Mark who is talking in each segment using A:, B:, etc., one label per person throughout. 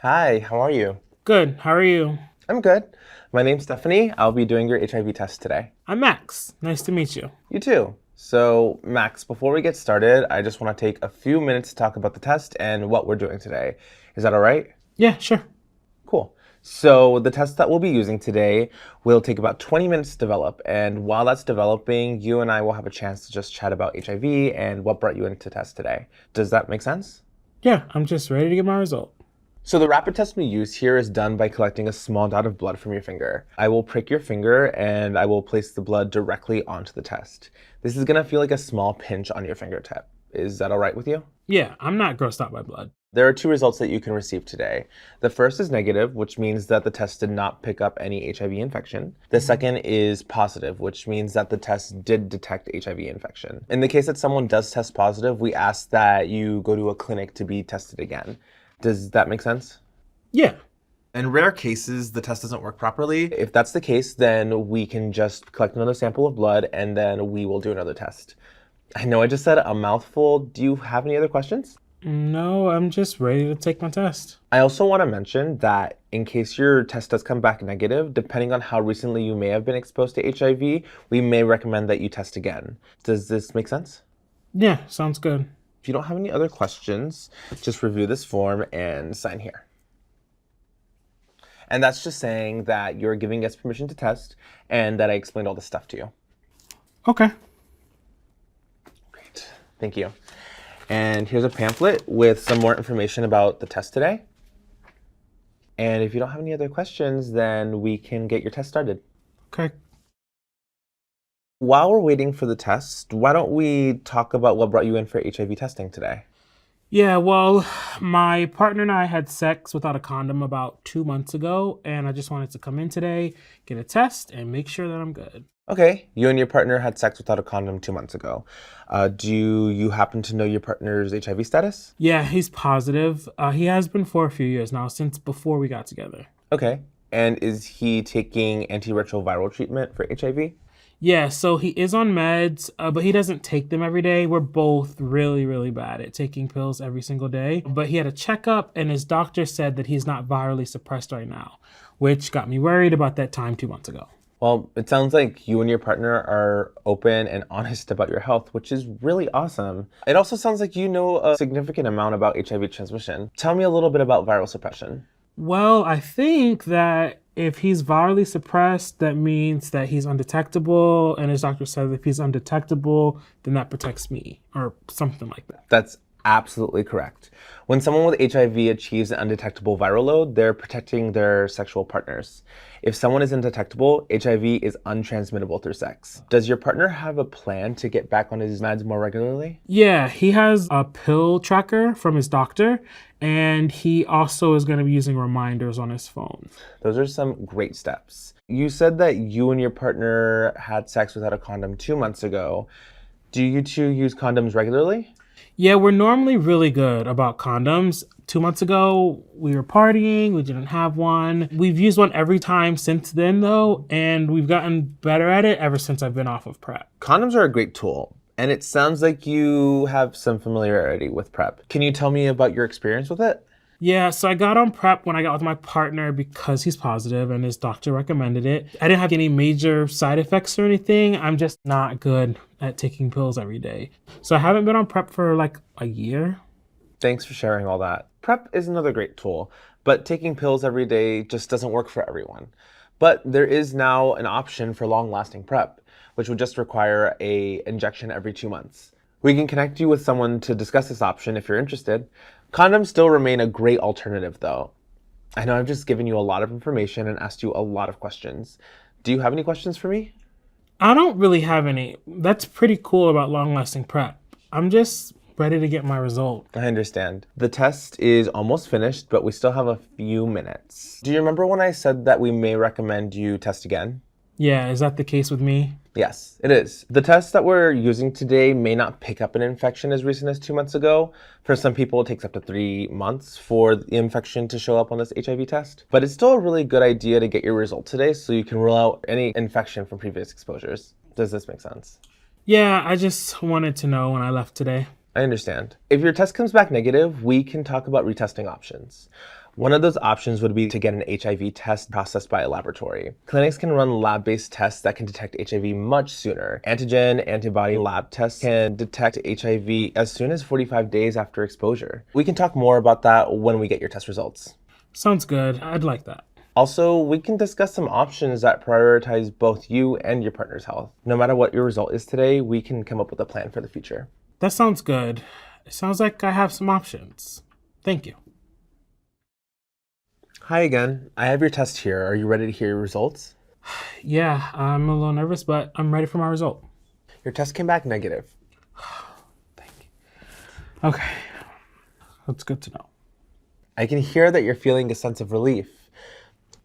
A: Hi, how are you?
B: Good. How are you?
A: I'm good. My name's Stephanie. I'll be doing your HIV test today.
B: I'm Max. Nice to meet you.
A: You too. So, Max, before we get started, I just want to take a few minutes to talk about the test and what we're doing today. Is that all right?
B: Yeah, sure.
A: Cool. So, the test that we'll be using today will take about 20 minutes to develop. And while that's developing, you and I will have a chance to just chat about HIV and what brought you into test today. Does that make sense?
B: Yeah, I'm just ready to get my result.
A: So the rapid test we use here is done by collecting a small dot of blood from your finger. I will prick your finger and I will place the blood directly onto the test. This is going to feel like a small pinch on your fingertip. Is that all right with you?
B: Yeah, I'm not grossed out by blood.
A: There are two results that you can receive today. The first is negative, which means that the test did not pick up any HIV infection. The second is positive, which means that the test did detect HIV infection. In the case that someone does test positive, we ask that you go to a clinic to be tested again. Does that make sense?
B: Yeah.
A: In rare cases, the test doesn't work properly. If that's the case, then we can just collect another sample of blood and then we will do another test. I know I just said a mouthful. Do you have any other questions?
B: No, I'm just ready to take my test.
A: I also want to mention that in case your test does come back negative, depending on how recently you may have been exposed to HIV, we may recommend that you test again. Does this make sense?
B: Yeah, sounds good.
A: If you don't have any other questions, just review this form and sign here. And that's just saying that you're giving us permission to test and that I explained all this stuff to you.
B: Okay.
A: Great. Thank you. And here's a pamphlet with some more information about the test today. And if you don't have any other questions, then we can get your test started.
B: Okay.
A: While we're waiting for the test, why don't we talk about what brought you in for HIV testing today?
B: Yeah, well, my partner and I had sex without a condom about 2 months ago, and I just wanted to come in today, get a test, and make sure that I'm good.
A: Okay, you and your partner had sex without a condom 2 months ago. Do you happen to know your partner's HIV status?
B: Yeah, he's positive. He has been for a few years now, since before we got together.
A: Okay, and is he taking antiretroviral treatment for HIV?
B: Yeah, so he is on meds, but he doesn't take them every day. We're both really, really bad at taking pills every single day. But he had a checkup, and his doctor said that he's not virally suppressed right now, which got me worried about that time 2 months ago.
A: Well, it sounds like you and your partner are open and honest about your health, which is really awesome. It also sounds like you know a significant amount about HIV transmission. Tell me a little bit about viral suppression.
B: Well, I think that if he's virally suppressed, that means that he's undetectable. And his doctor said if he's undetectable, then that protects me or something like that.
A: That's absolutely correct. When someone with HIV achieves an undetectable viral load, they're protecting their sexual partners. If someone is undetectable, HIV is untransmittable through sex. Does your partner have a plan to get back on his meds more regularly?
B: Yeah, he has a pill tracker from his doctor, and he also is going to be using reminders on his phone.
A: Those are some great steps. You said that you and your partner had sex without a condom 2 months ago. Do you two use condoms regularly?
B: Yeah, we're normally really good about condoms. 2 months ago, we were partying, we didn't have one. We've used one every time since then, though, and we've gotten better at it ever since I've been off of PrEP.
A: Condoms are a great tool, and it sounds like you have some familiarity with PrEP. Can you tell me about your experience with it?
B: Yeah, so I got on PrEP when I got with my partner because he's positive and his doctor recommended it. I didn't have any major side effects or anything. I'm just not good at taking pills every day. So I haven't been on PrEP for like a year.
A: Thanks for sharing all that. PrEP is another great tool, but taking pills every day just doesn't work for everyone. But there is now an option for long-lasting PrEP, which would just require an injection every 2 months. We can connect you with someone to discuss this option if you're interested. Condoms still remain a great alternative, though. I know I've just given you a lot of information and asked you a lot of questions. Do you have any questions for me?
B: I don't really have any. That's pretty cool about long-lasting PrEP. I'm just ready to get my result.
A: I understand. The test is almost finished, but we still have a few minutes. Do you remember when I said that we may recommend you test again?
B: Yeah, is that the case with me?
A: Yes, it is. The test that we're using today may not pick up an infection as recent as 2 months ago. For some people, it takes up to 3 months for the infection to show up on this HIV test. But it's still a really good idea to get your result today so you can rule out any infection from previous exposures. Does this make sense?
B: Yeah, I just wanted to know when I left today.
A: I understand. If your test comes back negative, we can talk about retesting options. One of those options would be to get an HIV test processed by a laboratory. Clinics can run lab-based tests that can detect HIV much sooner. Antigen antibody lab tests can detect HIV as soon as 45 days after exposure. We can talk more about that when we get your test results.
B: Sounds good. I'd like that.
A: Also, we can discuss some options that prioritize both you and your partner's health. No matter what your result is today, we can come up with a plan for the future.
B: That sounds good. It sounds like I have some options. Thank you.
A: Hi again. I have your test here. Are you ready to hear your results?
B: Yeah, I'm a little nervous, but I'm ready for my result.
A: Your test came back negative.
B: Thank you. Okay. That's good to know.
A: I can hear that you're feeling a sense of relief.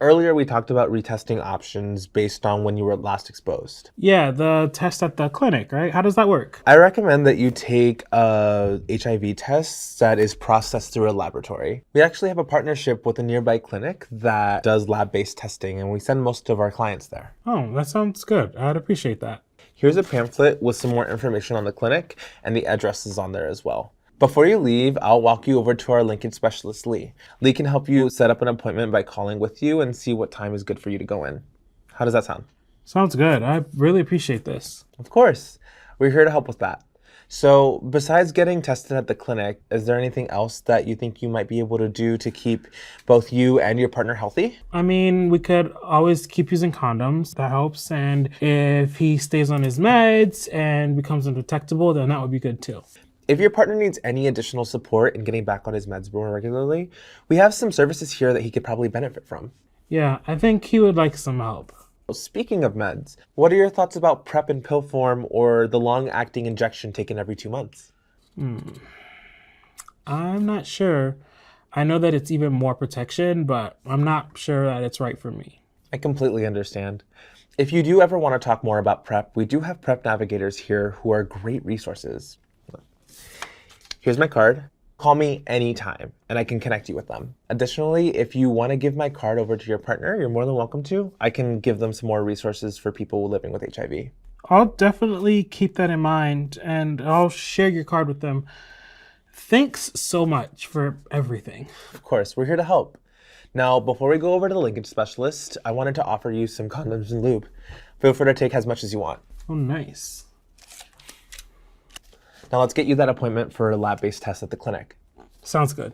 A: Earlier, we talked about retesting options based on when you were last exposed.
B: Yeah, the test at the clinic, right? How does that work?
A: I recommend that you take a HIV test that is processed through a laboratory. We actually have a partnership with a nearby clinic that does lab-based testing, and we send most of our clients there.
B: Oh, that sounds good. I'd appreciate that.
A: Here's a pamphlet with some more information on the clinic, and the address is on there as well. Before you leave, I'll walk you over to our linkage specialist, Lee. Lee can help you set up an appointment by calling with you and see what time is good for you to go in. How does that sound?
B: Sounds good. I really appreciate this.
A: Of course. We're here to help with that. So besides getting tested at the clinic, is there anything else that you think you might be able to do to keep both you and your partner healthy?
B: I mean, we could always keep using condoms. That helps. And if he stays on his meds and becomes undetectable, then that would be good too.
A: If your partner needs any additional support in getting back on his meds more regularly, we have some services here that he could probably benefit from.
B: Yeah, I think he would like some help.
A: Well, speaking of meds, what are your thoughts about PrEP in pill form or the long-acting injection taken every 2 months?
B: I'm not sure. I know that it's even more protection, but I'm not sure that it's right for me.
A: I completely understand. If you do ever want to talk more about PrEP, we do have PrEP navigators here who are great resources. Here's my card. Call me anytime, and I can connect you with them. Additionally, if you want to give my card over to your partner, you're more than welcome to. I can give them some more resources for people living with HIV.
B: I'll definitely keep that in mind, and I'll share your card with them. Thanks so much for everything.
A: Of course, we're here to help. Now, before we go over to the linkage specialist, I wanted to offer you some condoms and lube. Feel free to take as much as you want.
B: Oh, nice.
A: Now let's get you that appointment for a lab-based test at the clinic.
B: Sounds good.